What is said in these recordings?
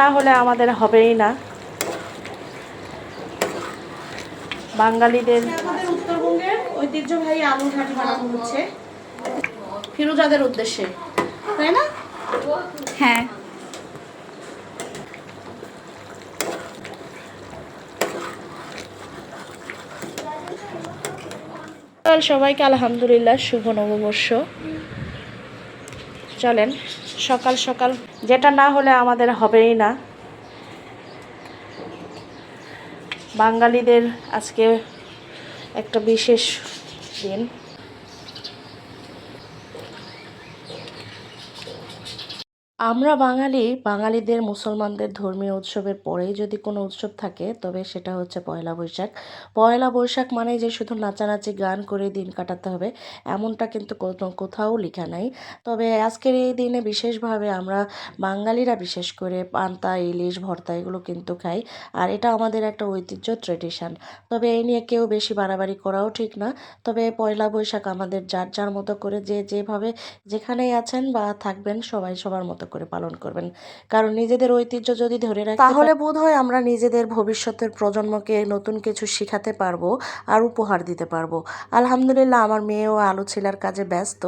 না হলে আমাদের হবেই না। বাঙালিদের আমাদের উত্তরবঙ্গের ঐতিহ্যবাহী আলুর ঘাটি বানানো হচ্ছে ফিরোজাদের উদ্দেশ্যে, তাই না? হ্যাঁ। সবাইকে আলহামদুলিল্লাহ, শুভ নববর্ষ। চলেন সকাল সকাল, যেটা না হলে আমাদের হবেই না। বাঙালিদের আজকে একটা বিশেষ দিন। আমরা বাঙালিদের মুসলমানদের ধর্মীয় উৎসবের পরেই যদি কোনো উৎসব থাকে তবে সেটা হচ্ছে পয়লা বৈশাখ। পয়লা বৈশাখ মানে যে শুধু নাচানাচি গান করে দিন কাটাতে হবে এমনটা কিন্তু কোথাও লেখা নাই। তবে আজকের এই দিনে বিশেষভাবে আমরা বাঙালিরা বিশেষ করে পান্তা, ইলিশ, ভর্তা এগুলো কিন্তু খাই। আর এটা আমাদের একটা ঐতিহ্য, ট্রেডিশন। তবে এই নিয়ে কেউ বেশি বাড়াবাড়ি করাও ঠিক না। তবে পয়লা বৈশাখ আমাদের যার যার মতো করে যেভাবে যেখানেই আছেন বা থাকবেন সবাই সবার মতো করে পালন করবেন। কারণ নিজেদের ঐতিহ্য যদি ধরে রাখি তাহলে বোধহয় আমরা নিজেদের ভবিষ্যতের প্রজন্মকে নতুন কিছু শিখাতে পারবো আর উপহার দিতে পারবো। আলহামদুলিল্লাহ, আমার মেয়েও আলু ছিলার কাজে ব্যস্ত।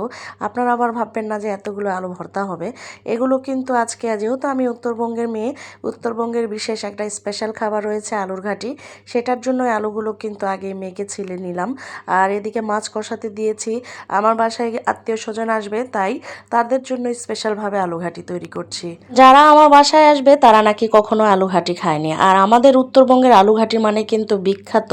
আপনারা আবার ভাববেন না যে এতগুলো আলু ভর্তা হবে। এগুলো কিন্তু আজকে, যেহেতু আমি উত্তরবঙ্গের মেয়ে, উত্তরবঙ্গের বিশেষ একটা স্পেশাল খাবার রয়েছে আলুর ঘাটি। সেটার জন্য আলুগুলো কিন্তু আগে মেখে ছিলে নিলাম। আর এদিকে মাছ কষাতে দিয়েছি। আমার বাসায় আত্মীয় স্বজন আসবে, তাই তাদের জন্য স্পেশালভাবে আলু ঘাটি তৈরি করছি। যারা আমার বাসায় আসবে তারা নাকি কখনো আলু ঘাটি খায়নি। আর আমাদের উত্তরবঙ্গের আলু ঘাটি মানে কিন্তু বিখ্যাত।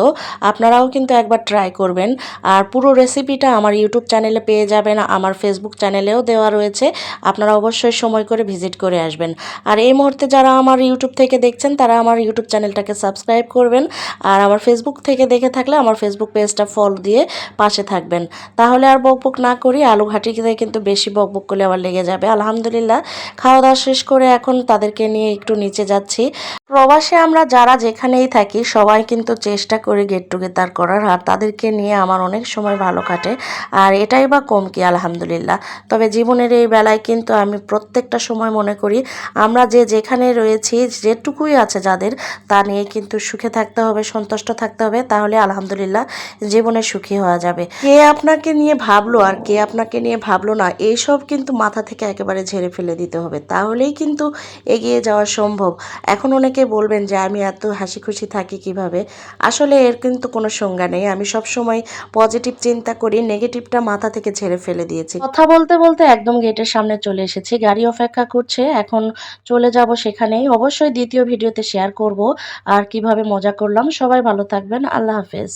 আপনারাও কিন্তু একবার ট্রাই করবেন। আর পুরো রেসিপিটা আমার ইউটিউব চ্যানেলে পেয়ে যাবেন, আমার ফেসবুক চ্যানেলেও দেওয়া রয়েছে। আপনারা অবশ্যই সময় করে ভিজিট করে আসবেন। আর এই মুহূর্তে যারা আমার ইউটিউব থেকে দেখছেন তারা আমার ইউটিউব চ্যানেলটাকে সাবস্ক্রাইব করবেন। আর আমার ফেসবুক থেকে দেখে থাকলে আমার ফেসবুক পেজটা ফলো দিয়ে পাশে থাকবেন। তাহলে আর বকবক না করি, আলু ঘাটিতে কিন্তু বেশি বকবক করলে আবার লেগে যাবে। আলহামদুলিল্লাহ, খাওয়া দাওয়া শেষ করে এখন তাদেরকে নিয়ে একটু নিচে যাচ্ছি। প্রবাসে আমরা যারা যেখানেই থাকি সবাই কিন্তু চেষ্টা করি গেট টুগেদার করার, আর তাদেরকে নিয়ে আমার অনেক সময় ভালো কাটে। আর এটাই বা কম কি, আলহামদুলিল্লাহ। তবে জীবনের এই বেলায় কিন্তু আমি প্রত্যেকটা সময় মনে করি আমরা যেখানে রয়েছি, যেটুকুই আছে যাদের, তা নিয়ে কিন্তু সুখে থাকতে হবে, সন্তুষ্ট থাকতে হবে। তাহলে আলহামদুলিল্লাহ জীবনে সুখী হওয়া যাবে। কে আপনাকে নিয়ে ভাবলো আর কে আপনাকে নিয়ে ভাবলো না, এইসব কিন্তু মাথা থেকে একেবারে ঝেড়ে ফেলে দিতে হবে। তাহলেই কিন্তু এগিয়ে যাওয়া সম্ভব। এখন অনেকে বলবেন যে আমি এত হাসি খুশি থাকি কিভাবে। আসলে এর কিন্তু কোনো সংজ্ঞা নেই। আমি সব সময় পজিটিভ চিন্তা করি, নেগেটিভটা মাথা থেকে ঝেড়ে ফেলে দিয়েছি। কথা বলতে বলতে একদম গেটের সামনে চলে এসেছি, গাড়ি অপেক্ষা করছে। এখন চলে যাব সেখানেই। অবশ্যই দ্বিতীয় ভিডিওতে শেয়ার করব আর কিভাবে মজা করলাম। সবাই ভালো থাকবেন। আল্লাহ হাফেজ।